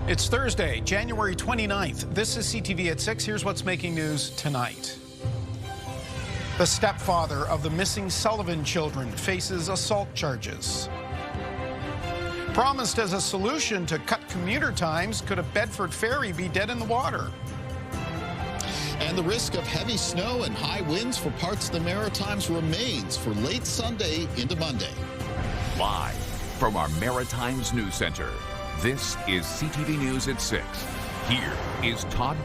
It's Thursday, January 29th. This is CTV at 6. Here's what's making news tonight. The stepfather of the missing Sullivan children faces assault charges. Promised as a solution to cut commuter times, could a Bedford ferry be dead in the water? And the risk of heavy snow and high winds for parts of the Maritimes remains for late Sunday into Monday. Live from our Maritimes News Center, this is CTV News at 6. Here is Todd.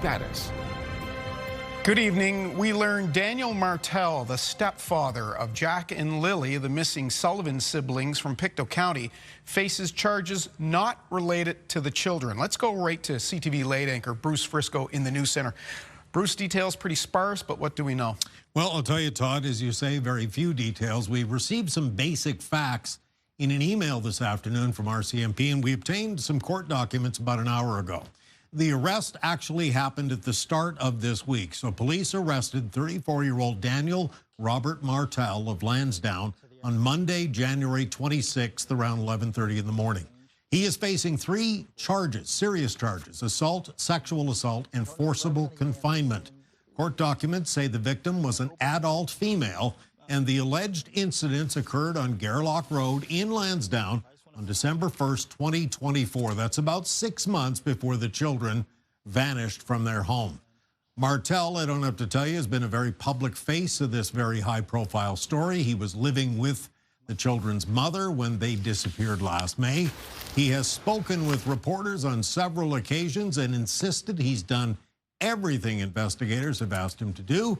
Good evening. We learned Daniel Martel, the stepfather of Jack and Lily, the missing Sullivan siblings from Pictou County, faces charges not related to the children. Let's go right to CTV late anchor Bruce Frisco in the news center. Bruce, details pretty sparse, but what do we know? Well, I'll tell you, Todd, as you say, very few details. We received some basic facts in an email this afternoon from RCMP, and we obtained some court documents about an hour ago. The arrest actually happened at the start of this week. So police arrested 34-year-old Daniel Robert Martel of Lansdowne on Monday, January 26th, around 11:30 in the morning. He is facing 3 charges, serious charges: assault, sexual assault, and forcible confinement. Court documents say the victim was an adult female, and the alleged incidents occurred on Gairloch Road in Lansdowne on December 1st, 2024. That's about 6 months before the children vanished from their home. Martel, I don't have to tell you, has been a very public face of this very high-profile story. He was living with the children's mother when they disappeared last May. He has spoken with reporters on several occasions and insisted he's done everything investigators have asked him to do.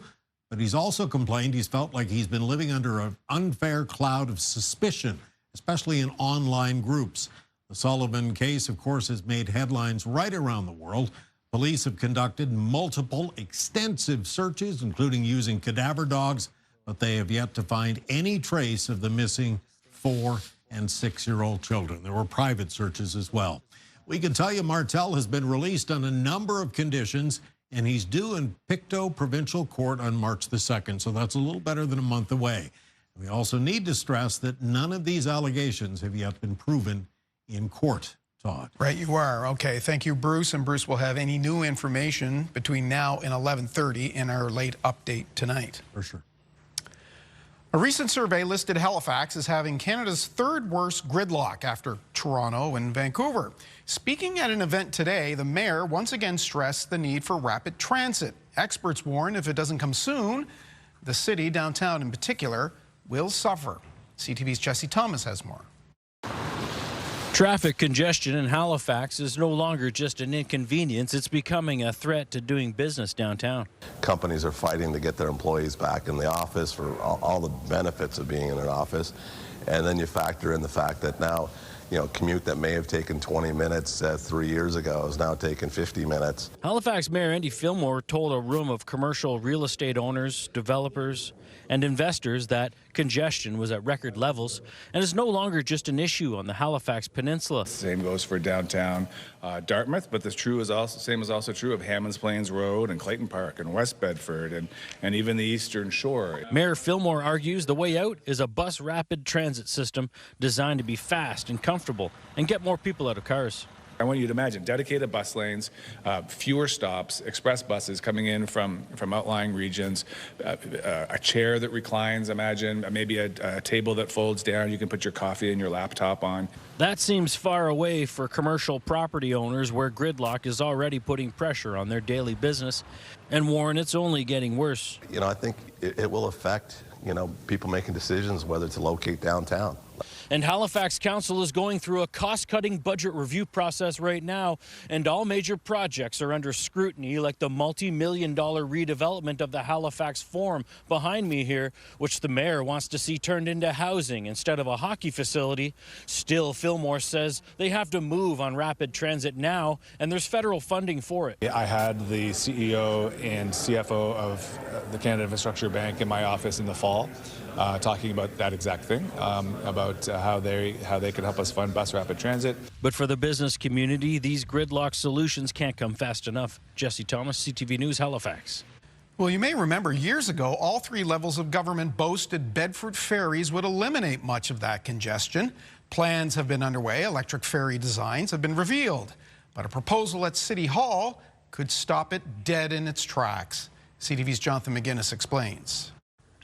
But he's also complained he's felt like he's been living under an unfair cloud of suspicion, especially in online groups. The Sullivan case, of course, has made headlines right around the world. Police have conducted multiple extensive searches, including using cadaver dogs, but they have yet to find any trace of the missing 4- and 6-year-old children. There were private searches as well. We can tell you Martel has been released on a number of conditions, and he's due in Pictou Provincial Court on March the 2nd, so that's a little better than a month away. We also need to stress that none of these allegations have yet been proven in court, Todd. Right, you are. Okay, thank you, Bruce. And Bruce will have any new information between now and 11:30 in our late update tonight. For sure. A recent survey listed Halifax as having Canada's 3rd worst gridlock after Toronto and Vancouver. Speaking at an event today, the mayor once again stressed the need for rapid transit. Experts warn if it doesn't come soon, the city, downtown in particular, will suffer. CTV's Jesse Thomas has more. Traffic congestion in Halifax is no longer just an inconvenience. It's becoming a threat to doing business downtown. Companies are fighting to get their employees back in the office for all the benefits of being in an office. And then you factor in the fact that now, commute that may have taken 20 minutes 3 years ago is now taking 50 minutes. Halifax Mayor Andy Fillmore told a room of commercial real estate owners, developers, and investors that congestion was at record levels and is no longer just an issue on the Halifax Peninsula. Same goes for downtown Dartmouth, but the same is also true of Hammonds Plains Road and Clayton Park and West Bedford and even the Eastern Shore. Mayor Fillmore argues the way out is a bus rapid transit system designed to be fast and comfortable and get more people out of cars. I want you to imagine dedicated bus lanes, fewer stops, express buses coming in from outlying regions, a chair that reclines, imagine, maybe a table that folds down. You can put your coffee and your laptop on. That seems far away for commercial property owners where gridlock is already putting pressure on their daily business and warn it's only getting worse. I think it will affect, people making decisions whether to locate downtown. And Halifax Council is going through a cost-cutting budget review process right now, and all major projects are under scrutiny, like the multi-million-dollar redevelopment of the Halifax Forum behind me here, which the mayor wants to see turned into housing instead of a hockey facility. Still, Fillmore says they have to move on rapid transit now, and there's federal funding for it. I had the CEO and CFO of the Canada Infrastructure Bank in my office in the fall, talking about that exact thing, about how they can help us fund bus rapid transit. But for the business community, these gridlock solutions can't come fast enough. Jesse Thomas, CTV News, Halifax. Well, you may remember years ago, all 3 levels of government boasted Bedford ferries would eliminate much of that congestion. Plans have been underway. Electric ferry designs have been revealed. but a proposal at City Hall could stop it dead in its tracks. CTV's Jonathan McGuinness explains.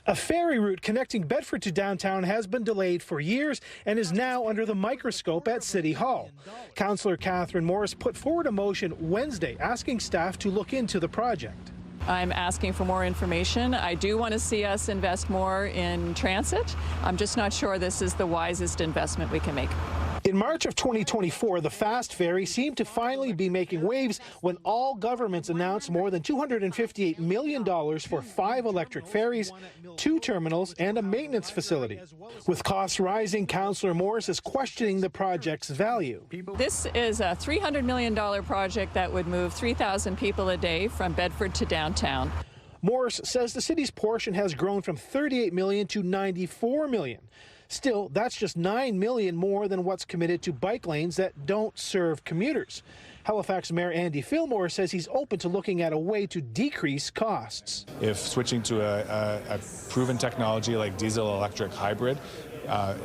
A ferry route connecting Bedford to downtown has been delayed for years and is now under the microscope at City Hall. Councillor Catherine Morris put forward a motion Wednesday asking staff to look into the project. I'm asking for more information. I do want to see us invest more in transit. I'm just not sure this is the wisest investment we can make. In March of 2024, the fast ferry seemed to finally be making waves when all governments announced more than $258 million for 5 electric ferries, 2 terminals, and a maintenance facility. With costs rising, Councillor Morris is questioning the project's value. This is a $300 million project that would move 3,000 people a day from Bedford to downtown. Morris says the city's portion has grown from $38 million to $94 million. Still, that's just $9 million more than what's committed to bike lanes that don't serve commuters. Halifax Mayor Andy Fillmore says he's open to looking at a way to decrease costs. If switching to a proven technology like diesel-electric hybrid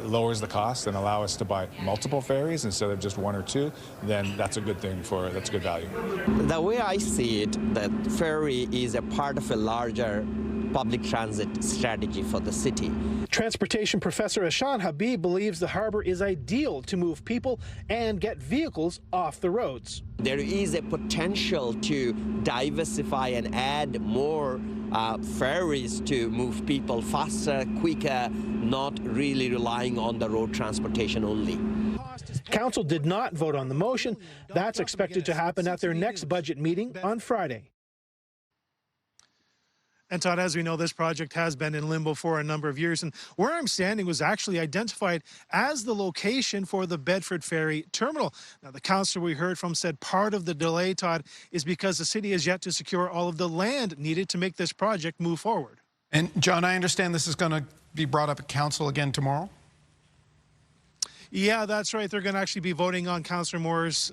lowers the cost and allow us to buy multiple ferries instead of just 1 or 2, then that's a good thing that's good value. The way I see it, that ferry is a part of a larger public transit strategy for the city. Transportation professor Ashan Habib believes the harbor is ideal to move people and get vehicles off the roads. There is a potential to diversify and add more ferries to move people faster, quicker, not really relying on the road transportation only. Council did not vote on the motion. That's expected to happen at their next budget meeting on Friday. And Todd, as we know, this project has been in limbo for a number of years, and where I'm standing was actually identified as the location for the Bedford Ferry Terminal. Now, the councillor we heard from said part of the delay, Todd, is because the city has yet to secure all of the land needed to make this project move forward. And John, I understand this is going to be brought up at council again tomorrow? Yeah, that's right. They're going to actually be voting on Councillor Moore's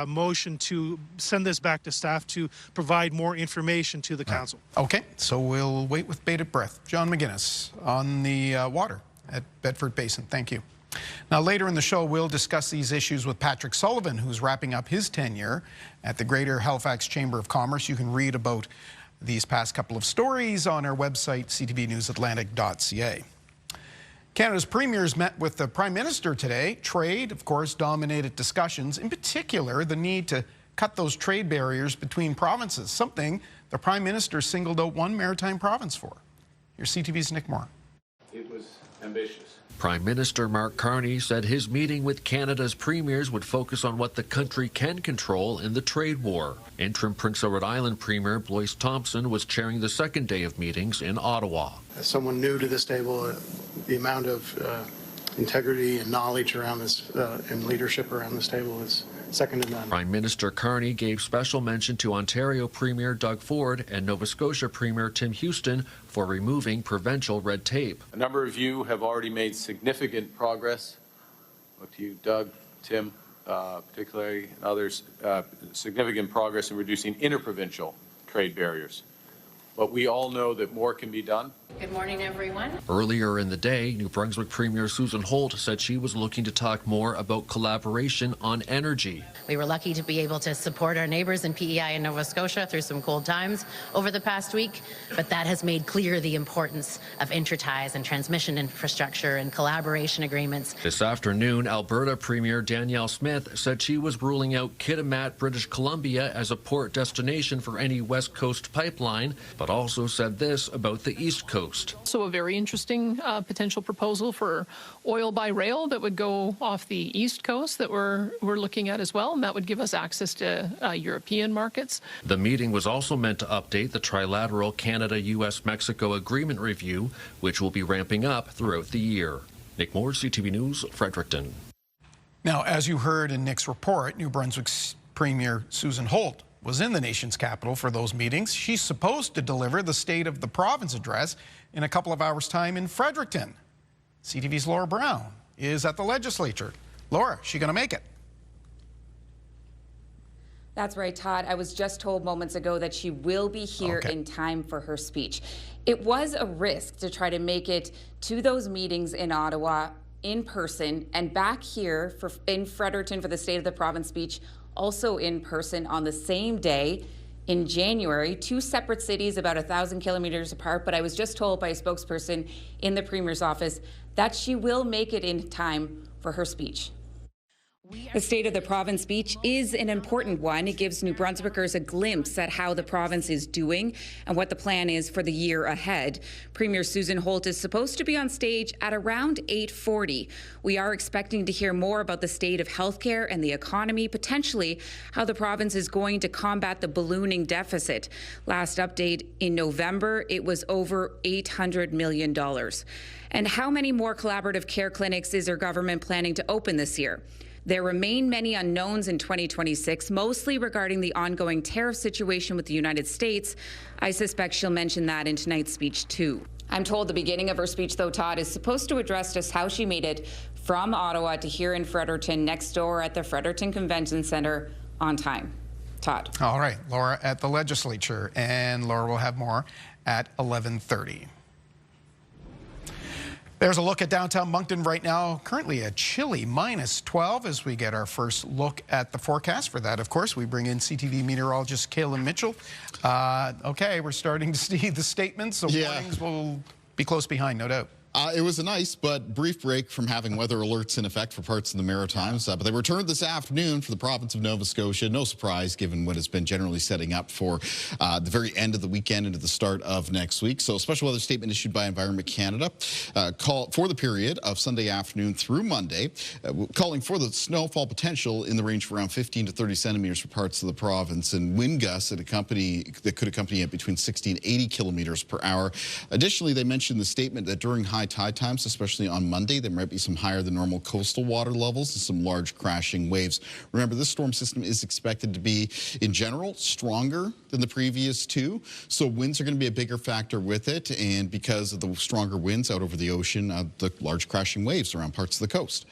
motion to send this back to staff to provide more information to the council. Okay, so we'll wait with bated breath. John McGuinness on the water at Bedford Basin. Thank you. Now, later in the show, we'll discuss these issues with Patrick Sullivan, who's wrapping up his tenure at the Greater Halifax Chamber of Commerce. You can read about these past couple of stories on our website, ctvnewsatlantic.ca. Canada's premiers met with the Prime Minister today. Trade, of course, dominated discussions, in particular the need to cut those trade barriers between provinces, something the Prime Minister singled out one maritime province for. Here's CTV's Nick Moore. It was ambitious. Prime Minister Mark Carney said his meeting with Canada's premiers would focus on what the country can control in the trade war. Interim Prince Edward Island Premier Blois Thompson was chairing the second day of meetings in Ottawa. As someone new to this table, the amount of integrity and knowledge around this and leadership around this table is second to none. Prime Minister Carney gave special mention to Ontario Premier Doug Ford and Nova Scotia Premier Tim Houston for removing provincial red tape. A number of you have already made significant progress. Look to you, Doug, Tim, particularly, and others, significant progress in reducing interprovincial trade barriers. But we all know that more can be done. Good morning, everyone. Earlier in the day, New Brunswick Premier Susan Holt said she was looking to talk more about collaboration on energy. We were lucky to be able to support our neighbors in PEI and Nova Scotia through some cold times over the past week, but that has made clear the importance of interties and transmission infrastructure and collaboration agreements. This afternoon, Alberta Premier Danielle Smith said she was ruling out Kitimat, British Columbia as a port destination for any West Coast pipeline, but also said this about the East Coast. So a very interesting potential proposal for oil by rail that would go off the East Coast that we're looking at as well, and that would give us access to European markets. The meeting was also meant to update the trilateral Canada-US-Mexico agreement review, which will be ramping up throughout the year. Nick Moore, CTV News, Fredericton. Now, as you heard in Nick's report, New Brunswick's Premier Susan Holt was in the nation's capital for those meetings. She's supposed to deliver the State of the Province address in a couple of hours' time in Fredericton. CTV's Laura Brown is at the legislature. Laura, is she going to make it? That's right, Todd. I was just told moments ago that she will be here in time for her speech. It was a risk to try to make it to those meetings in Ottawa in person, and back here in Fredericton for the State of the Province speech, also in person on the same day in January, 2 separate cities about 1,000 kilometers apart. But I was just told by a spokesperson in the Premier's office that she will make it in time for her speech. The State of the Province speech is an important one. It gives New Brunswickers a glimpse at how the province is doing and what the plan is for the year ahead. Premier Susan Holt is supposed to be on stage at around 8:40. We are expecting to hear more about the state of healthcare and the economy, potentially how the province is going to combat the ballooning deficit. Last update in November, it was over $800 million. And how many more collaborative care clinics is our government planning to open this year? There remain many unknowns in 2026, mostly regarding the ongoing tariff situation with the United States. I suspect she'll mention that in tonight's speech, too. I'm told the beginning of her speech, though, Todd, is supposed to address just how she made it from Ottawa to here in Fredericton, next door at the Fredericton Convention Centre, on time. Todd. All right, Laura at the legislature, and Laura will have more at 11:30. There's a look at downtown Moncton right now. Currently a chilly -12 as we get our first look at the forecast. For that, of course, we bring in CTV meteorologist Kaylin Mitchell. Okay, we're starting to see the statements, so warnings will be close behind, no doubt. It was a nice but brief break from having weather alerts in effect for parts of the Maritimes, but they returned this afternoon for the province of Nova Scotia. No surprise, given what has been generally setting up for the very end of the weekend into the start of next week. So a special weather statement issued by Environment Canada call for the period of Sunday afternoon through Monday, calling for the snowfall potential in the range of around 15 to 30 centimeters for parts of the province, and wind gusts that could accompany it between 60 and 80 kilometers per hour. Additionally, they mentioned the statement that during high tide times, especially on Monday, there might be some higher than normal coastal water levels and some large crashing waves. Remember, this storm system is expected to be, in general, stronger than the previous two, so winds are going to be a bigger factor with it, and because of the stronger winds out over the ocean, the large crashing waves around parts of the coast.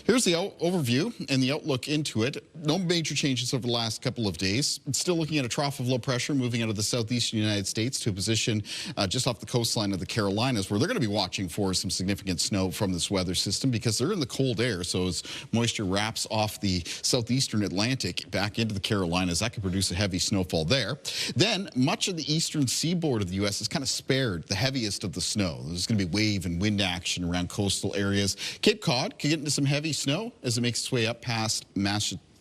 Here's the overview and the outlook into it. No major changes over the last couple of days. It's still looking at a trough of low pressure moving out of the southeastern United States to a position just off the coastline of the Carolinas, where they're going to be watching for some significant snow from this weather system because they're in the cold air. So as moisture wraps off the southeastern Atlantic back into the Carolinas, that could produce a heavy snowfall there. Then much of the eastern seaboard of the U.S. is kind of spared the heaviest of the snow. There's going to be wave and wind action around coastal areas. Cape Cod could get into some heavy snow as it makes its way up past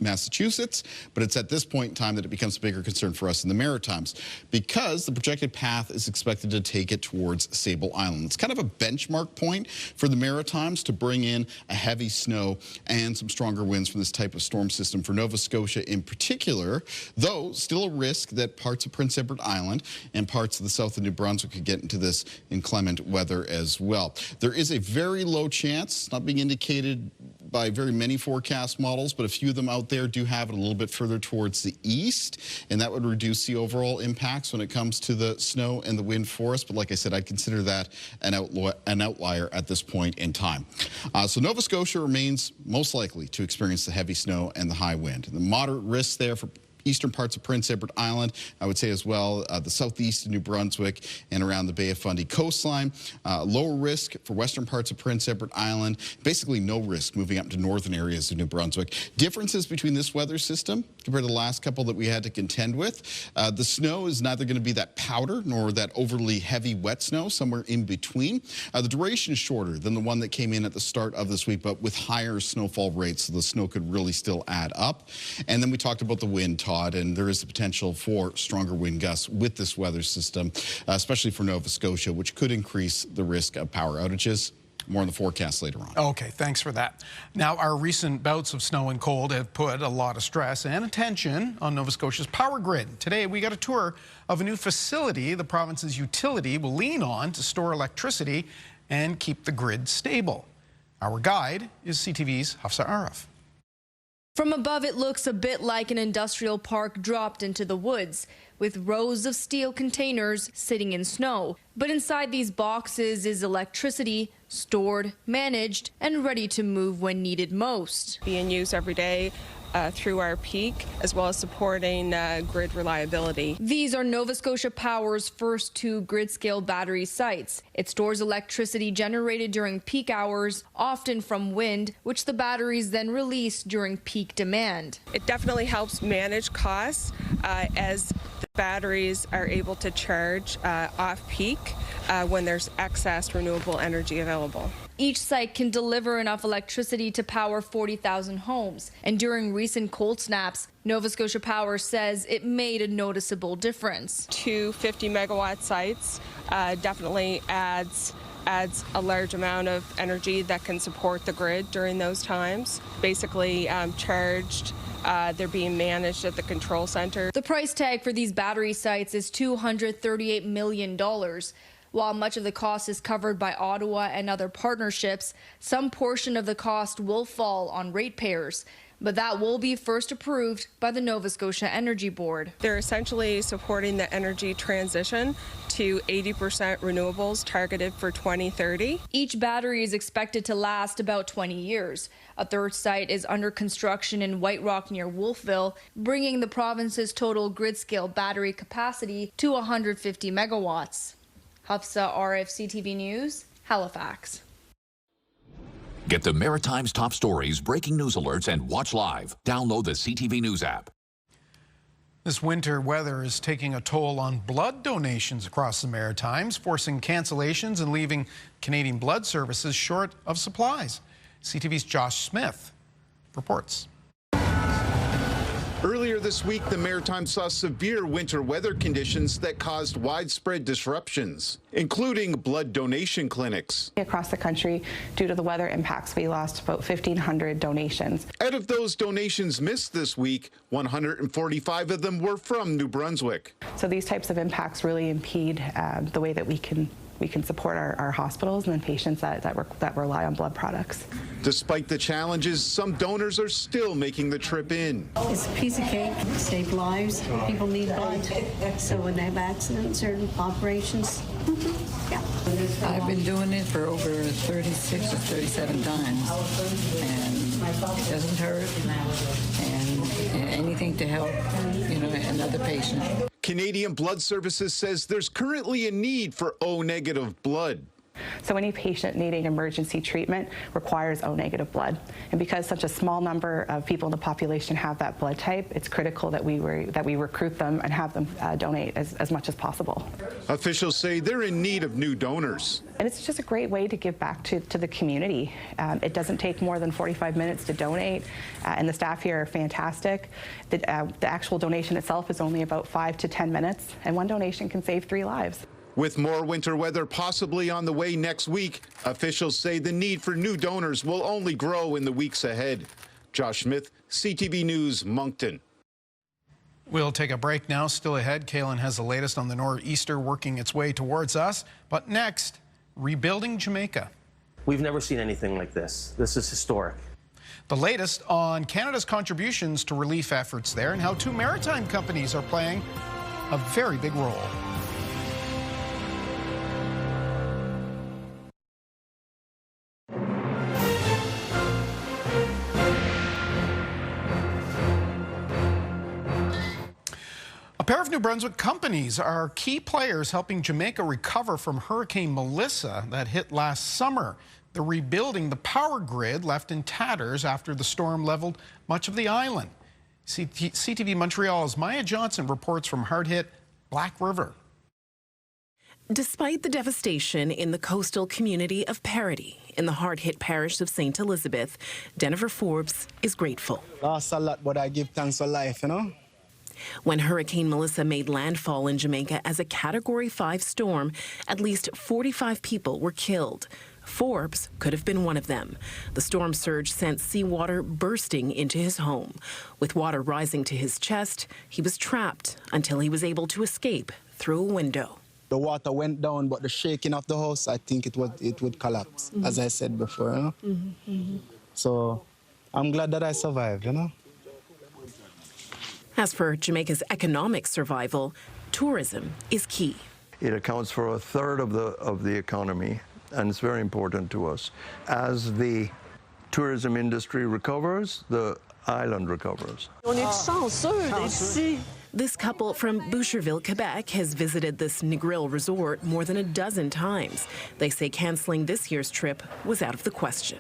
Massachusetts, but it's at this point in time that it becomes a bigger concern for us in the Maritimes because the projected path is expected to take it towards Sable Island. It's kind of a benchmark point for the Maritimes to bring in a heavy snow and some stronger winds from this type of storm system for Nova Scotia in particular, though still a risk that parts of Prince Edward Island and parts of the south of New Brunswick could get into this inclement weather as well. There is a very low chance, not being indicated by very many forecast models, but a few of them out there do have it a little bit further towards the east, and that would reduce the overall impacts when it comes to the snow and the wind for us. But like I said, I'd consider that an outlier at this point in time. So Nova Scotia remains most likely to experience the heavy snow and the high wind. The moderate risks there for eastern parts of Prince Edward Island, I would say as well, the southeast of New Brunswick and around the Bay of Fundy coastline. Lower risk for western parts of Prince Edward Island. Basically no risk moving up to northern areas of New Brunswick. Differences between this weather system compared to the last couple that we had to contend with. The snow is neither going to be that powder nor that overly heavy wet snow, somewhere in between. The duration is shorter than the one that came in at the start of this week, but with higher snowfall rates, so the snow could really still add up. And then we talked about the wind, Todd, and there is the potential for stronger wind gusts with this weather system, especially for Nova Scotia, which could increase the risk of power outages. More on the forecast later on. Okay, thanks for that. Now, our recent bouts of snow and cold have put a lot of stress and attention on Nova Scotia's power grid. Today, we got a tour of a new facility the province's utility will lean on to store electricity and keep the grid stable. Our guide is CTV's Hafsa Arif. From above, it looks a bit like an industrial park dropped into the woods, with rows of steel containers sitting in snow. But inside these boxes is electricity, stored, managed, and ready to move when needed most. Being used every day. through our peak, as well as supporting grid reliability. These are Nova Scotia Power's first 2 grid-scale battery sites. It stores electricity generated during peak hours, often from wind, which the batteries then release during peak demand. It definitely helps manage costs as the batteries are able to charge off-peak when there's excess renewable energy available. Each site can deliver enough electricity to power 40,000 homes. And during recent cold snaps, Nova Scotia Power says it made a noticeable difference. 2 50-megawatt sites definitely adds a large amount of energy that can support the grid during those times. Basically charged, they're being managed at the control center. The price tag for these battery sites is $238 million. While much of the cost is covered by Ottawa and other partnerships, some portion of the cost will fall on ratepayers. But that will be first approved by the Nova Scotia Energy Board. They're essentially supporting the energy transition to 80% renewables targeted for 2030. Each battery is expected to last about 20 years. A third site is under construction in White Rock near Wolfville, bringing the province's total grid-scale battery capacity to 150 megawatts. Hafsa Arif, CTV News, Halifax. Get the Maritime's top stories, breaking news alerts, and watch live. Download the CTV News app. This winter weather is taking a toll on blood donations across the Maritimes, forcing cancellations and leaving Canadian blood services short of supplies. CTV's Josh Smith reports. Earlier this week, the Maritime saw severe winter weather conditions that caused widespread disruptions, including blood donation clinics. Across the country, due to the weather impacts, we lost about 1,500 donations. Out of those donations missed this week, 145 of them were from New Brunswick. So these types of impacts really impede the way that we can support our hospitals and then patients that rely on blood products. Despite the challenges, some donors are still making the trip in. It's a piece of cake, save lives. People need blood. So when they have accidents or operations, yeah. I've been doing it for over 36 or 37 times, and it doesn't hurt, and anything to help, another patient. Canadian Blood Services says there's currently a need for O-negative blood. So any patient needing emergency treatment requires O-negative blood. And because such a small number of people in the population have that blood type, it's critical that we recruit them and have them donate as much as possible. Officials say they're in need of new donors. And it's just a great way to give back to the community. It doesn't take more than 45 minutes to donate, and the staff here are fantastic. The actual donation itself is only about 5 to 10 minutes, and one donation can save 3 lives. With more winter weather possibly on the way next week, officials say the need for new donors will only grow in the weeks ahead. Josh Smith, CTV News, Moncton. We'll take a break now. Still ahead, Kaylin has the latest on the nor'easter working its way towards us. But next, rebuilding Jamaica. We've never seen anything like this. This is historic. The latest on Canada's contributions to relief efforts there and how 2 maritime companies are playing a very big role. A pair of New Brunswick companies are key players helping Jamaica recover from Hurricane Melissa that hit last summer. They're rebuilding the power grid left in tatters after the storm leveled much of the island. CTV Montreal's Maya Johnson reports from hard-hit Black River. Despite the devastation in the coastal community of Parody, in the hard-hit parish of St. Elizabeth, Jennifer Forbes is grateful. Lost a lot, but I give thanks for life, When Hurricane Melissa made landfall in Jamaica as a Category 5 storm, at least 45 people were killed. Forbes could have been one of them. The storm surge sent seawater bursting into his home. With water rising to his chest, he was trapped until he was able to escape through a window. The water went down, but the shaking of the house, I think it would collapse, as I said before. So I'm glad that I survived, As for Jamaica's economic survival, tourism is key. It accounts for a third of the economy, and it's very important to us. As the tourism industry recovers, the island recovers. This couple from Boucherville, Quebec has visited this Negril resort more than a dozen times. They say canceling this year's trip was out of the question.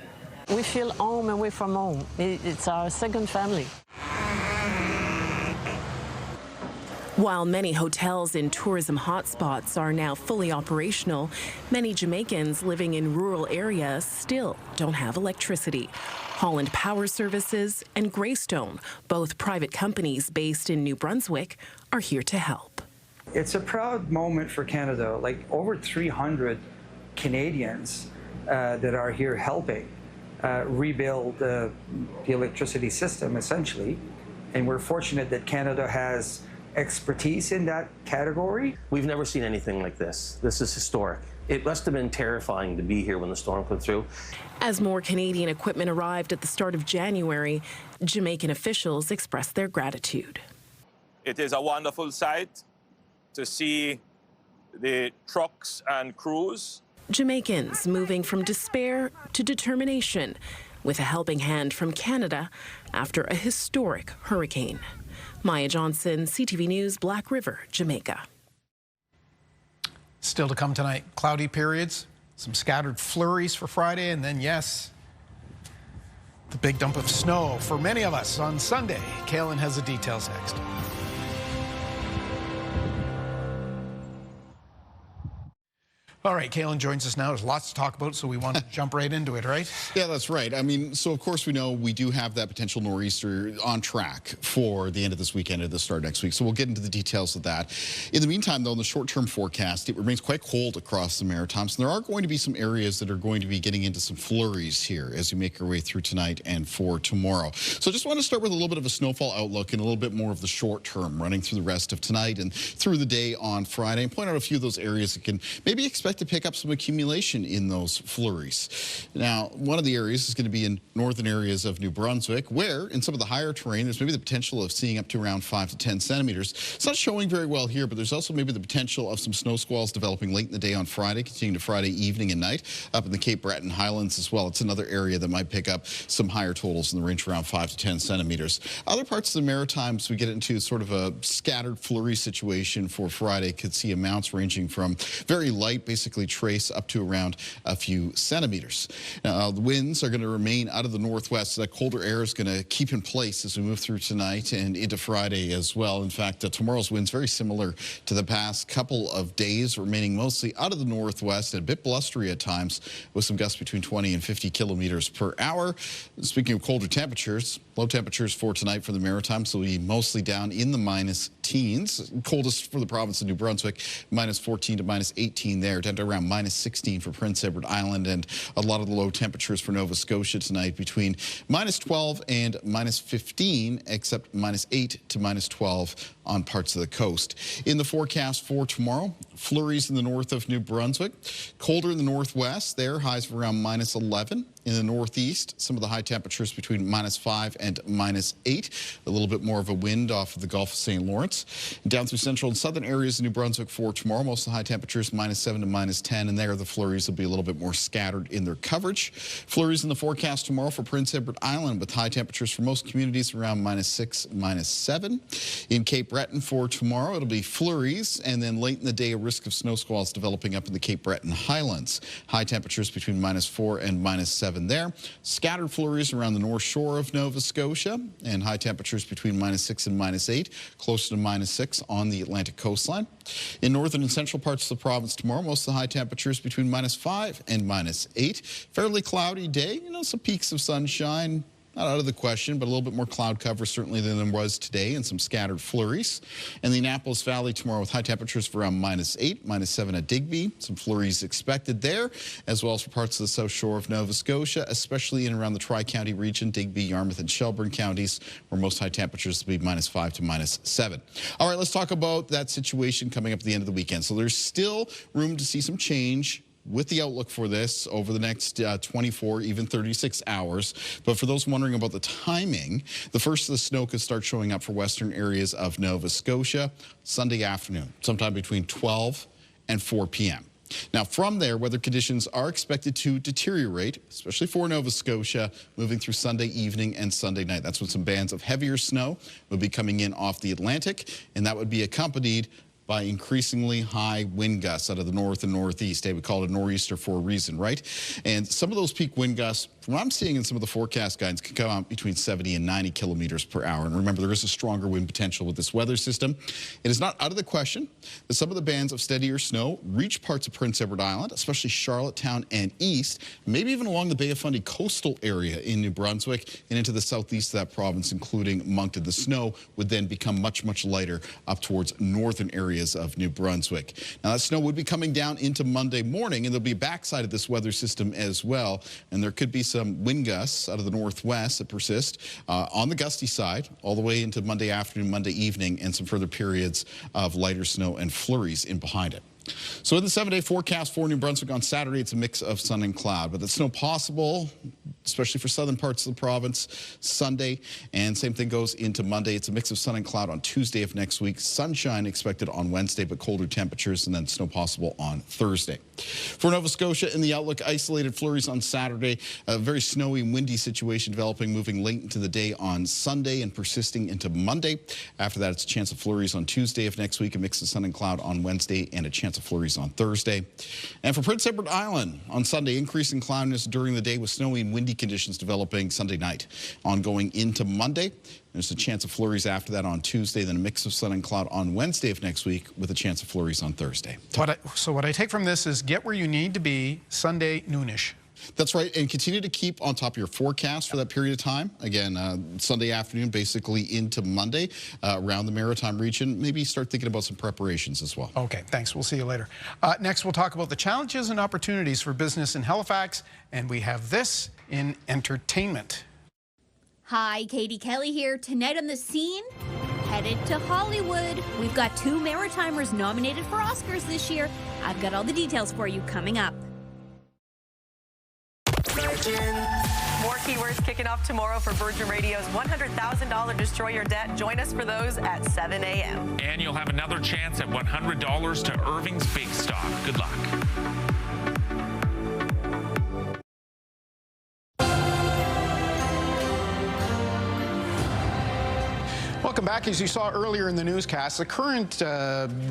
We feel home away from home. It's our second family. While many hotels in tourism hotspots are now fully operational, many Jamaicans living in rural areas still don't have electricity. Holland Power Services and Greystone, both private companies based in New Brunswick, are here to help. It's a proud moment for Canada, like over 300 Canadians that are here helping rebuild the electricity system, essentially. And we're fortunate that Canada has expertise in that category. We've never seen anything like this. This is historic. It must have been terrifying to be here when the storm came through. As more Canadian equipment arrived at the start of January, Jamaican officials expressed their gratitude. It is a wonderful sight to see the trucks and crews. Jamaicans moving from despair to determination, with a helping hand from Canada after a historic hurricane. Maya Johnson, CTV News, Black River, Jamaica. Still to come tonight, cloudy periods, some scattered flurries for Friday, and then, yes, the big dump of snow for many of us on Sunday. Kaylin has the details next. All right, Kaylin joins us now. There's lots to talk about, so we want to jump right into it, right? Yeah, that's right. I mean, so of course we know we do have that potential nor'easter on track for the end of this weekend and the start next week. So we'll get into the details of that. In the meantime, though, in the short-term forecast, it remains quite cold across the Maritimes. And there are going to be some areas that are going to be getting into some flurries here as we make our way through tonight and for tomorrow. So I just want to start with a little bit of a snowfall outlook and a little bit more of the short-term running through the rest of tonight and through the day on Friday, and point out a few of those areas that can maybe expect to pick up some accumulation in those flurries. Now, one of the areas is going to be in northern areas of New Brunswick, where in some of the higher terrain, there's maybe the potential of seeing up to around 5 to 10 centimeters. It's not showing very well here, but there's also maybe the potential of some snow squalls developing late in the day on Friday, continuing to Friday evening and night, up in the Cape Breton Highlands as well. It's another area that might pick up some higher totals in the range around 5 to 10 centimeters. Other parts of the Maritimes, we get into sort of a scattered flurry situation for Friday. Could see amounts ranging from very light, basically trace, up to around a few centimeters. Now, the winds are going to remain out of the northwest. So that colder air is going to keep in place as we move through tonight and into Friday as well. In fact, tomorrow's winds very similar to the past couple of days, remaining mostly out of the northwest and a bit blustery at times, with some gusts between 20 and 50 kilometers per hour. Speaking of colder temperatures, low temperatures for tonight for the Maritimes will be mostly down in the minus teens. Coldest for the province of New Brunswick, minus 14 to minus 18 there, down to around minus 16 for Prince Edward Island, and a lot of the low temperatures for Nova Scotia tonight between minus 12 and minus 15, except minus 8 to minus 12 on parts of the coast. In the forecast for tomorrow, flurries in the north of New Brunswick, colder in the northwest there, highs of around minus 11. In the northeast, some of the high temperatures between minus 5 and minus 8. A little bit more of a wind off of the Gulf of St. Lawrence. And down through central and southern areas of New Brunswick for tomorrow, most of the high temperatures minus 7 to minus 10. And there, the flurries will be a little bit more scattered in their coverage. Flurries in the forecast tomorrow for Prince Edward Island, with high temperatures for most communities around minus 6, minus 7. In Cape Breton for tomorrow, it'll be flurries, and then late in the day, a risk of snow squalls developing up in the Cape Breton Highlands. High temperatures between minus 4 and minus 7 there. Scattered flurries around the north shore of Nova Scotia, and high temperatures between minus 6 and minus 8, closer to minus 6 on the Atlantic coastline. In northern and central parts of the province tomorrow, most of the high temperatures between minus 5 and minus 8. Fairly cloudy day, some peaks of sunshine. Not out of the question, but a little bit more cloud cover certainly than there was today, and some scattered flurries. And the Annapolis Valley tomorrow with high temperatures for around minus 8, minus 7 at Digby. Some flurries expected there, as well as for parts of the south shore of Nova Scotia, especially in and around the Tri-County region, Digby, Yarmouth, and Shelburne counties, where most high temperatures will be minus 5 to minus 7. All right, let's talk about that situation coming up at the end of the weekend. So there's still room to see some change with the outlook for this over the next 24, even 36 hours. But for those wondering about the timing, the first of the snow could start showing up for western areas of Nova Scotia Sunday afternoon, sometime between 12 and 4 p.m. Now, from there, weather conditions are expected to deteriorate, especially for Nova Scotia, moving through Sunday evening and Sunday night. That's when some bands of heavier snow will be coming in off the Atlantic, and that would be accompanied by increasingly high wind gusts out of the north and northeast. They would call it a nor'easter for a reason, right? And some of those peak wind gusts, from what I'm seeing in some of the forecast guidance, can come out between 70 and 90 kilometers per hour. And remember, there is a stronger wind potential with this weather system. It is not out of the question that some of the bands of steadier snow reach parts of Prince Edward Island, especially Charlottetown and east, maybe even along the Bay of Fundy coastal area in New Brunswick and into the southeast of that province, including Moncton. The snow would then become much, much lighter up towards northern areas of New Brunswick. Now, that snow would be coming down into Monday morning, and there'll be a backside of this weather system as well. And there could be some wind gusts out of the northwest that persist on the gusty side all the way into Monday afternoon, Monday evening, and some further periods of lighter snow and flurries in behind it. So in the 7-day forecast for New Brunswick on Saturday, it's a mix of sun and cloud, but the snow possible, especially for southern parts of the province, Sunday, and same thing goes into Monday. It's a mix of sun and cloud on Tuesday of next week. Sunshine expected on Wednesday, but colder temperatures, and then snow possible on Thursday. For Nova Scotia, in the outlook, isolated flurries on Saturday, a very snowy and windy situation developing, moving late into the day on Sunday and persisting into Monday. After that, it's a chance of flurries on Tuesday of next week, a mix of sun and cloud on Wednesday, and a chance of flurries on Thursday. And for Prince Edward Island on Sunday, increasing cloudiness during the day with snowy and windy conditions developing Sunday night. Ongoing into Monday, there's a chance of flurries after that on Tuesday, then a mix of sun and cloud on Wednesday of next week with a chance of flurries on Thursday. So what I take from this is get where you need to be Sunday noonish. That's right, and continue to keep on top of your forecast for that period of time. Again, Sunday afternoon, basically into Monday, around the Maritime region. Maybe start thinking about some preparations as well. Okay, thanks. We'll see you later. Next, we'll talk about the challenges and opportunities for business in Halifax, and we have this in entertainment. Hi, Katie Kelly here. Tonight on the scene, headed to Hollywood. We've got 2 Maritimers nominated for Oscars this year. I've got all the details for you coming up. More keywords kicking off tomorrow for Virgin Radio's $100,000 Destroy Your Debt. Join us for those at 7 a.m. And you'll have another chance at $100 to Irving's Bake Stock. Good luck. Welcome back. As you saw earlier in the newscast, the current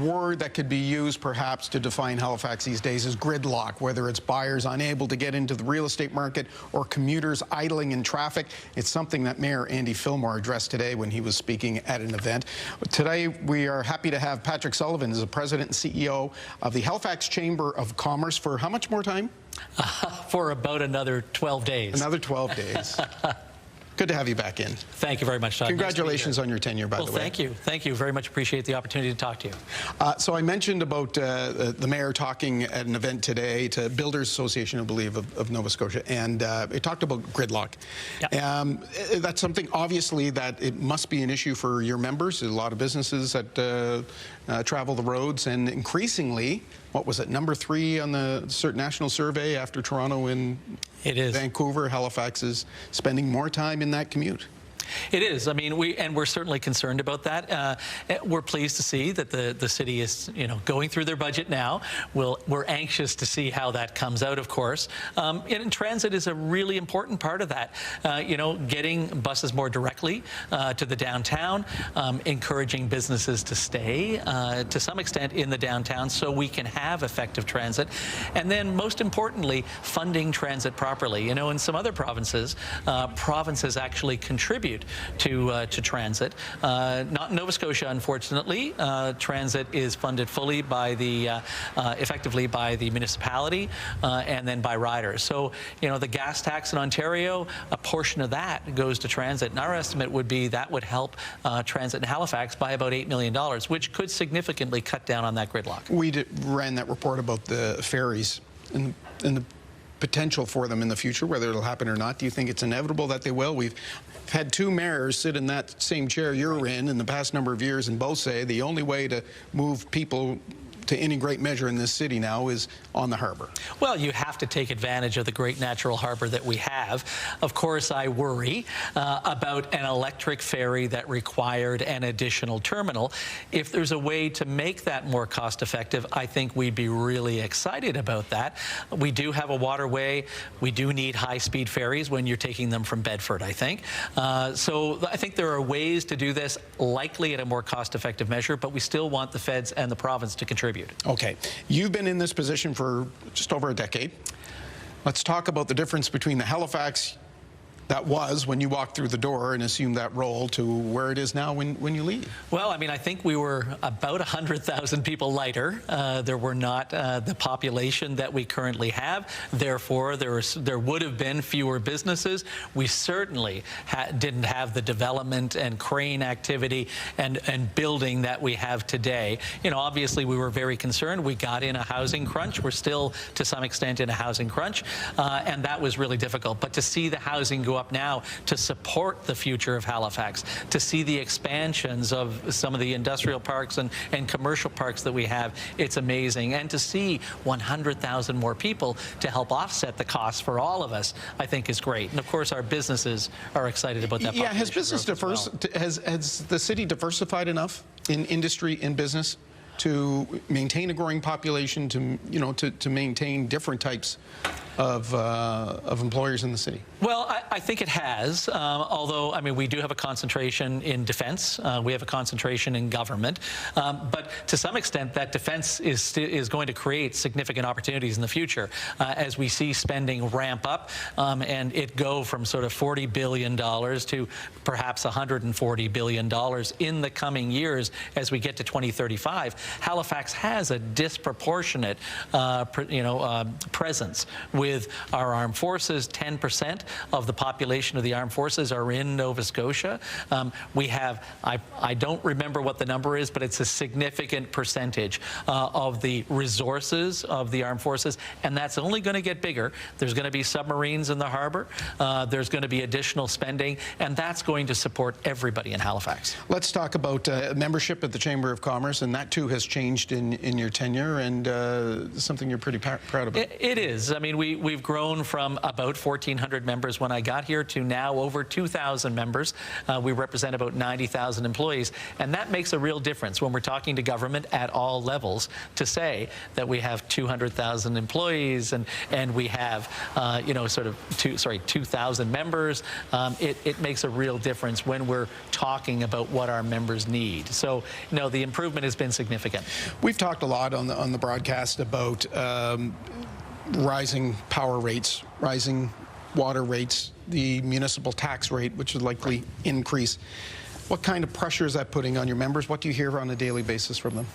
word that could be used perhaps to define Halifax these days is gridlock, whether it's buyers unable to get into the real estate market or commuters idling in traffic. It's something that Mayor Andy Fillmore addressed today when he was speaking at an event. Today, we are happy to have Patrick Sullivan as the president and CEO of the Halifax Chamber of Commerce for how much more time? For about another 12 days. Another 12 days. Good to have you back in. Thank you very much, Todd. Congratulations on your tenure, by the way. Well, thank you. Thank you. Very much appreciate the opportunity to talk to you. So I mentioned about the mayor talking at an event today to Builders Association, I believe, of Nova Scotia, and it talked about gridlock. Yeah. That's something, obviously, that it must be an issue for your members. There's a lot of businesses that travel the roads, and increasingly, what was it, number 3 on the national survey after Toronto and Vancouver? Halifax is spending more time in that commute. It is. I mean, we're certainly concerned about that. We're pleased to see that the city is, going through their budget now. We're anxious to see how that comes out, of course. And transit is a really important part of that. Getting buses more directly to the downtown, encouraging businesses to stay to some extent in the downtown so we can have effective transit. And then, most importantly, funding transit properly. In some other provinces, provinces actually contribute to transit. Not in Nova Scotia, unfortunately. Transit is funded fully by effectively by the municipality and then by riders. So, the gas tax in Ontario, a portion of that goes to transit. And our estimate would be that would help transit in Halifax by about $8 million, which could significantly cut down on that gridlock. We ran that report about the ferries and the potential for them in the future, whether it'll happen or not. Do you think it's inevitable that they will? We've had 2 mayors sit in that same chair you're in the past number of years and both say the only way to move people to any great measure in this city now is on the harbor. Well, you have to take advantage of the great natural harbor that we have. Of course, I worry about an electric ferry that required an additional terminal. If there's a way to make that more cost effective, I think we'd be really excited about that. We do have a waterway. We do need high-speed ferries when you're taking them from Bedford, I think. So I think there are ways to do this, likely at a more cost-effective measure, but we still want the feds and the province to contribute. Okay. You've been in this position for just over a decade. Let's talk about the difference between the Halifax that was when you walked through the door and assumed that role to where it is now when you leave. Well, I mean, I think we were about 100,000 people lighter. There were not the population that we currently have. Therefore, there would have been fewer businesses. We certainly didn't have the development and crane activity and building that we have today. You know, obviously, we were very concerned. We got in a housing crunch. We're still, to some extent, in a housing crunch, and that was really difficult. But to see the housing go up now to support the future of Halifax, to see the expansions of some of the industrial parks and commercial parks that we have, it's amazing. And to see 100,000 more people to help offset the costs for all of us, I think is great. And of course, our businesses are excited about that. Yeah, has business has the city diversified enough in industry, in business, to maintain a growing population, to maintain different types of employers in the city? Well, I think it has, although, I mean, we do have a concentration in defense. We have a concentration in government. But to some extent, that defense is going to create significant opportunities in the future as we see spending ramp up and it go from sort of $40 billion to perhaps $140 billion in the coming years as we get to 2035. Halifax has a disproportionate, presence with our armed forces. 10% of the population of the armed forces are in Nova Scotia. We have, I don't remember what the number is, but it's a significant percentage of the resources of the armed forces, and that's only going to get bigger. There's going to be submarines in the harbor. There's going to be additional spending, and that's going to support everybody in Halifax. Let's talk about membership at the Chamber of Commerce, and that too has changed in your tenure, and something you're pretty proud of. It is. I mean, we've grown from about 1,400 members when I got here to now over 2,000 members. We represent about 90,000 employees, and that makes a real difference when we're talking to government at all levels to say that we have 200,000 employees and we have, 2,000 members. It makes a real difference when we're talking about what our members need. So, the improvement has been significant. We've talked a lot on the broadcast about rising power rates, rising water rates, the municipal tax rate, which would likely increase. What kind of pressure is that putting on your members? What do you hear on a daily basis from them?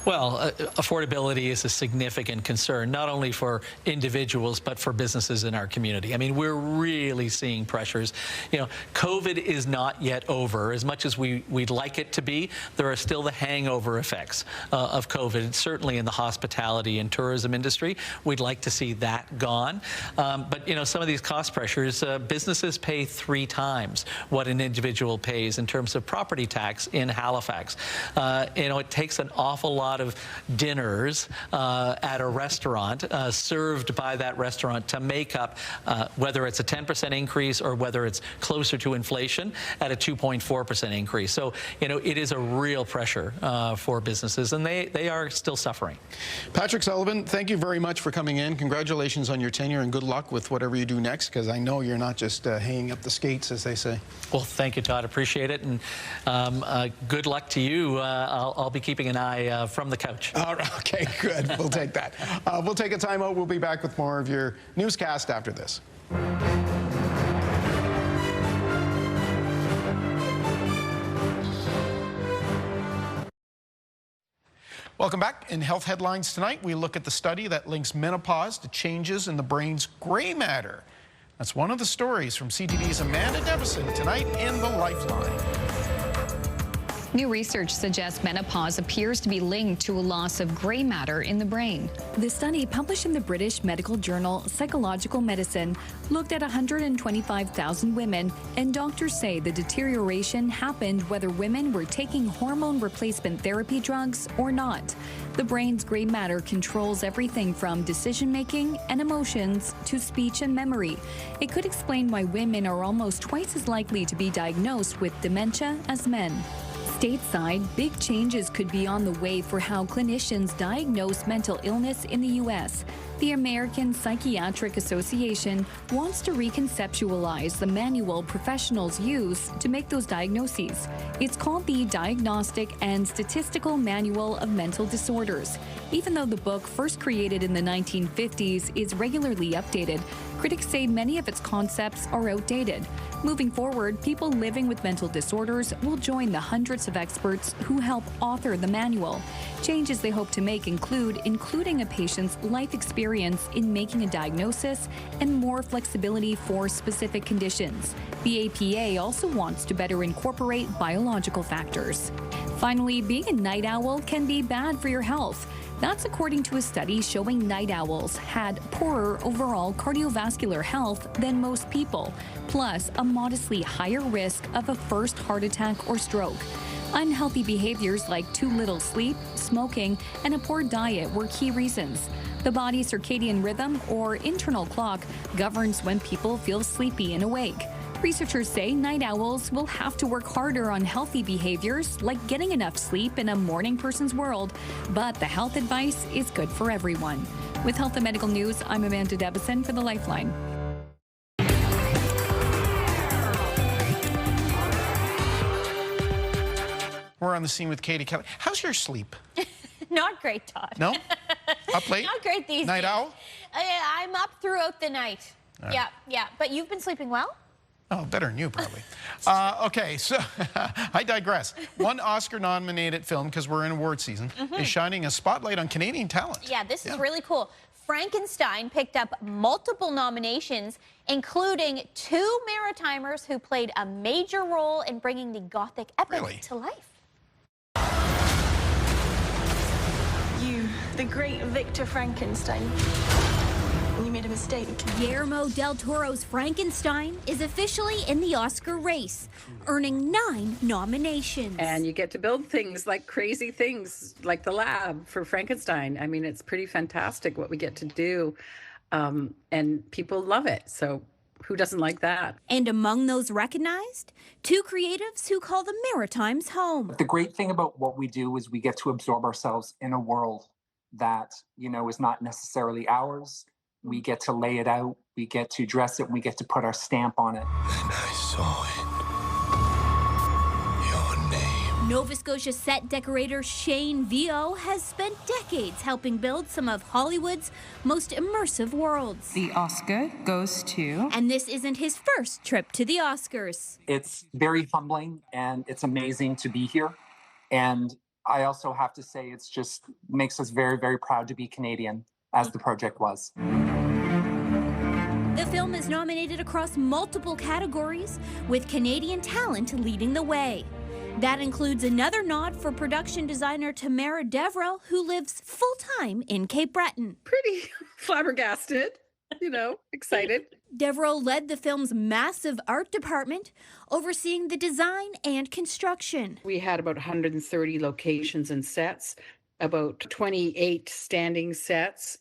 Well, affordability is a significant concern, not only for individuals, but for businesses in our community. I mean, we're really seeing pressures. COVID is not yet over. As much as we'd like it to be, there are still the hangover effects of COVID, certainly in the hospitality and tourism industry. We'd like to see that gone. But, some of these cost pressures, businesses pay 3 times what an individual pays in terms of property tax in Halifax. It takes an awful lot of dinners at a restaurant served by that restaurant to make up whether it's a 10% increase or whether it's closer to inflation at a 2.4% increase. So, it is a real pressure for businesses, and they are still suffering. Patrick Sullivan, thank you very much for coming in. Congratulations on your tenure, and good luck with whatever you do next, because I know you're not just hanging up the skates, as they say. Well, thank you, Todd. Appreciate it, and good luck to you. I'll be keeping an eye from the couch. All right, okay, good. We'll take that. We'll take a time out. We'll be back with more of your newscast after this. Welcome back. In Health Headlines tonight, we look at the study that links menopause to changes in the brain's gray matter. That's one of the stories from CTV's Amanda Devison tonight in The Lifeline. New research suggests menopause appears to be linked to a loss of gray matter in the brain. The study, published in the British medical journal Psychological Medicine, looked at 125,000 women, and doctors say the deterioration happened whether women were taking hormone replacement therapy drugs or not. The brain's gray matter controls everything from decision-making and emotions to speech and memory. It could explain why women are almost twice as likely to be diagnosed with dementia as men. Stateside, big changes could be on the way for how clinicians diagnose mental illness in the U.S. The American Psychiatric Association wants to reconceptualize the manual professionals use to make those diagnoses. It's called the Diagnostic and Statistical Manual of Mental Disorders. Even though the book, first created in the 1950s, is regularly updated, critics say many of its concepts are outdated. Moving forward, people living with mental disorders will join the hundreds of experts who help author the manual. Changes they hope to make include including a patient's life experience in making a diagnosis and more flexibility for specific conditions. The APA also wants to better incorporate biological factors. Finally, being a night owl can be bad for your health. That's according to a study showing night owls had poorer overall cardiovascular health than most people, plus a modestly higher risk of a first heart attack or stroke. Unhealthy behaviors like too little sleep, smoking, and a poor diet were key reasons. The body's circadian rhythm, or internal clock, governs when people feel sleepy and awake. Researchers say night owls will have to work harder on healthy behaviors like getting enough sleep in a morning person's world, but the health advice is good for everyone. With Health and Medical News, I'm Amanda Debison for the Lifeline. We're on the scene with Katie Kelly. How's your sleep? Not great, Todd. No? Up late? Not great these Night days. owl? I'm up throughout the night. Right. Yeah. But you've been sleeping well? Oh, better than you, probably. Okay, so I digress. One Oscar-nominated film, because we're in award season, is shining a spotlight on Canadian talent. Yeah, this is really cool. Frankenstein picked up multiple nominations, including 2 Maritimers who played a major role in bringing the Gothic epic to life. You, the great Victor Frankenstein. You made a mistake. Guillermo del Toro's Frankenstein is officially in the Oscar race, earning 9 nominations. And you get to build things like crazy things, like the lab for Frankenstein. I mean, it's pretty fantastic what we get to do, and people love it. So who doesn't like that? And among those recognized, 2 creatives who call the Maritimes home. The great thing about what we do is we get to absorb ourselves in a world that, is not necessarily ours. We get to lay it out, we get to dress it, and we get to put our stamp on it. And I saw it. Your name. Nova Scotia set decorator Shane Vio has spent decades helping build some of Hollywood's most immersive worlds. The Oscar goes to... And this isn't his first trip to the Oscars. It's very humbling, and it's amazing to be here. And I also have to say, it's just makes us very, very proud to be Canadian, as the project was. The film is nominated across multiple categories, with Canadian talent leading the way. That includes another nod for production designer Tamara Deverell, who lives full-time in Cape Breton. Pretty flabbergasted, excited. Deverell led the film's massive art department, overseeing the design and construction. We had about 130 locations and sets, about 28 standing sets,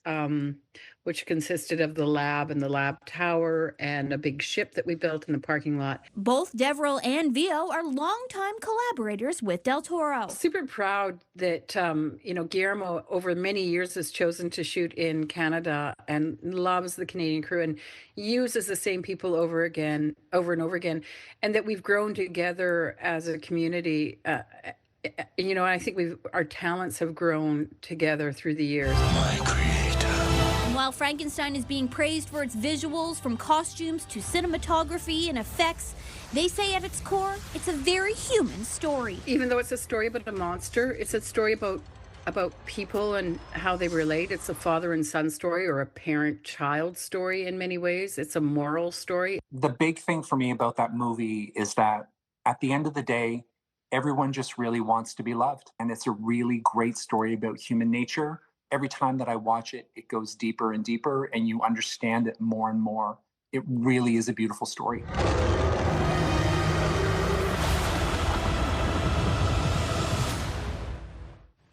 which consisted of the lab and the lab tower and a big ship that we built in the parking lot. Both Deverell and Vio are longtime collaborators with Del Toro. Super proud that, Guillermo over many years has chosen to shoot in Canada and loves the Canadian crew and uses the same people over and over again, and that we've grown together as a community. I think our talents have grown together through the years. While Frankenstein is being praised for its visuals, from costumes to cinematography and effects, they say at its core, it's a very human story. Even though it's a story about a monster, it's a story about people and how they relate. It's a father and son story, or a parent-child story in many ways. It's a moral story. The big thing for me about that movie is that at the end of the day, everyone just really wants to be loved. And it's a really great story about human nature. Every time that I watch it, it goes deeper and deeper, and you understand it more and more. It really is a beautiful story.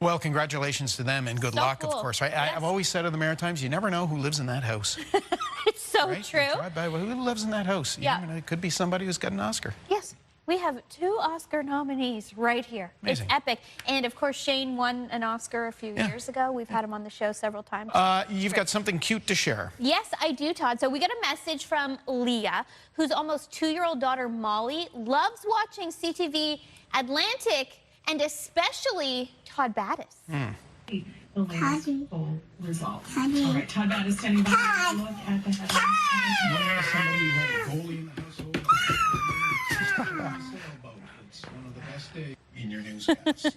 Well, congratulations to them and good luck, cool. of course. Right? I've always said of the Maritimes, you never know who lives in that house. It's so right? true. Drive by, well, who lives in that house? You never know. It could be somebody who's got an Oscar. Yes. We have 2 Oscar nominees right here. Amazing. It's epic. And of course, Shane won an Oscar a few years ago. We've had him on the show several times. You've got something cute to share. Yes, I do, Todd. So we got a message from Leah, whose almost 2-year-old daughter, Molly, loves watching CTV Atlantic, and especially Todd Battis. The latest poll results. All right, Todd Battis standing by. Look at the headlines. Somebody who had a goalie in the household. It's one of the best days in your newscast.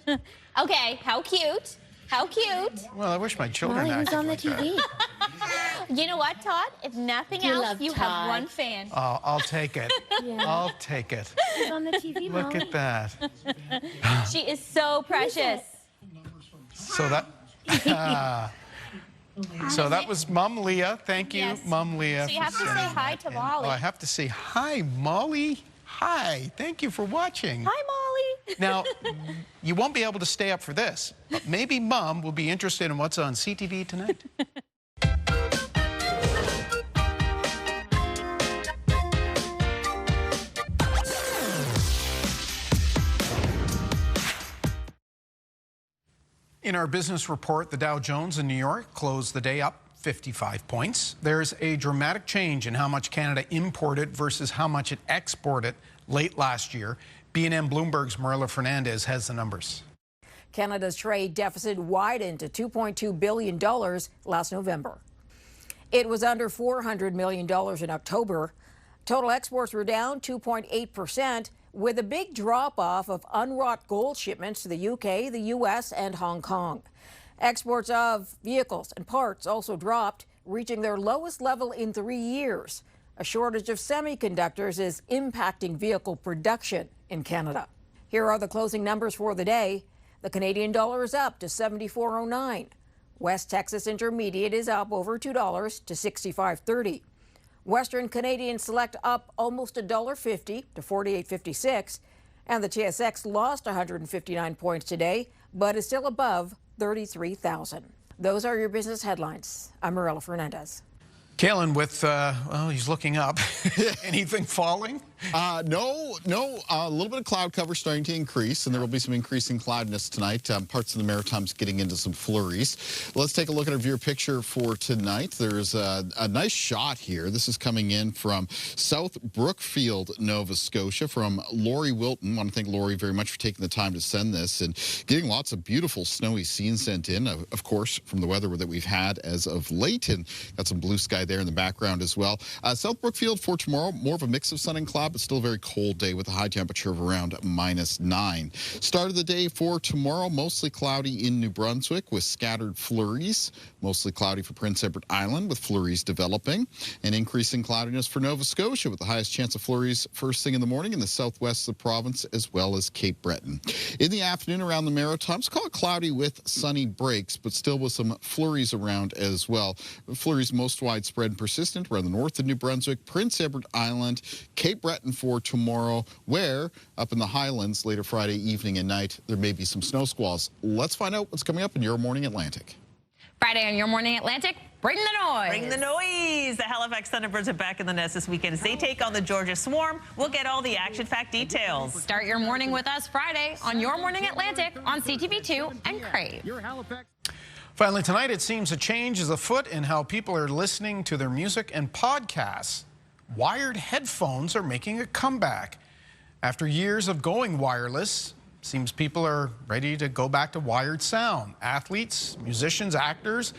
Okay, how cute. How cute. Well, I wish my children Molly was acted on the like TV. that. You know what, Todd? If nothing You else, love you Todd. have one fan. Oh, I'll take it. Yeah. I'll take it. She's on the TV, Look Molly. at that. She is so precious. So that... So that was Mom Leah. Thank you, Yes. Mom Leah. So you have to say hi to Molly. Oh, I have to say hi, Molly. Hi. Thank you for watching. Hi, Molly. Now, you won't be able to stay up for this, but maybe Mom will be interested in what's on CTV tonight. In our business report, the Dow Jones in New York closed the day up 55 points. There's a dramatic change in how much Canada imported versus how much it exported late last year. B&M Bloomberg's Marilla Fernandez has the numbers. Canada's trade deficit widened to $2.2 billion last November. It was under $400 million in October. Total exports were down 2.8%, with a big drop-off of unwrought gold shipments to the UK, the US, and Hong Kong. Exports of vehicles and parts also dropped, reaching their lowest level in 3 years. A shortage of semiconductors is impacting vehicle production in Canada. Here are the closing numbers for the day. The Canadian dollar is up to 74.09. West Texas Intermediate is up over $2 to 65.30. Western Canadian Select up almost $1.50 to 48.56. And the TSX lost 159 points today, but is still above 33,000. Those are your business headlines. I'm Marilla Fernandez. Kalen with, well, he's looking up. Anything falling? No. A little bit of cloud cover starting to increase, and there will be some increasing cloudiness tonight. Parts of the Maritimes getting into some flurries. Let's take a look at our viewer picture for tonight. There's a nice shot here. This is coming in from South Brookfield, Nova Scotia, from Lori Wilton. I want to thank Lori very much for taking the time to send this and getting lots of beautiful snowy scenes sent in, of course, from the weather that we've had as of late, and got some blue sky there in the background as well. South Brookfield for tomorrow, more of a mix of sun and cloud, but still a very cold day with a high temperature of around -9. Start of the day for tomorrow, mostly cloudy in New Brunswick with scattered flurries. Mostly cloudy for Prince Edward Island with flurries developing. And increasing cloudiness for Nova Scotia with the highest chance of flurries first thing in the morning in the southwest of the province as well as Cape Breton. In the afternoon around the Maritimes, call it cloudy with sunny breaks, but still with some flurries around as well. Flurries most widespread and persistent around the north of New Brunswick, Prince Edward Island, Cape Breton for tomorrow, where up in the Highlands later Friday evening and night, there may be some snow squalls. Let's find out what's coming up in your Morning Atlantic. Friday on Your Morning Atlantic, bring the noise. Bring the noise. The Halifax Thunderbirds are back in the nest this weekend as they take on the Georgia Swarm. We'll get all the action-packed details. Start your morning with us Friday on Your Morning Atlantic on CTV2 and Crave. Finally, tonight, it seems a change is afoot in how people are listening to their music and podcasts. Wired headphones are making a comeback. After years of going wireless, seems people are ready to go back to wired sound. Athletes, musicians, actors,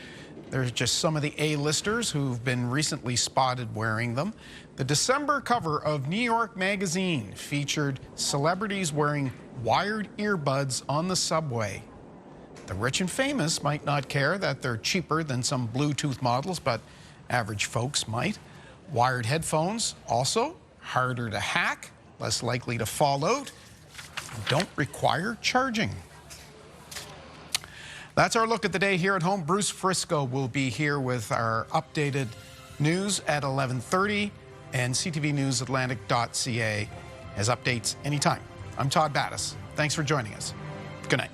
there's just some of the A-listers who've been recently spotted wearing them. The December cover of New York Magazine featured celebrities wearing wired earbuds on the subway. The rich and famous might not care that they're cheaper than some Bluetooth models, but average folks might. Wired headphones also harder to hack, less likely to fall out. don't require charging. That's our look at the day here at home. Bruce Frisco will be here with our updated news at 11:30 and ctvnewsatlantic.ca as updates anytime. I'm Todd Battis. Thanks for joining us. Good night.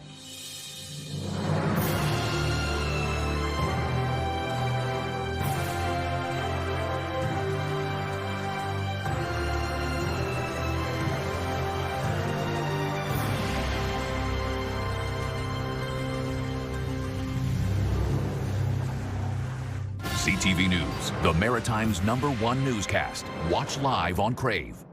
CTV News, the Maritime's #1 newscast. Watch live on Crave.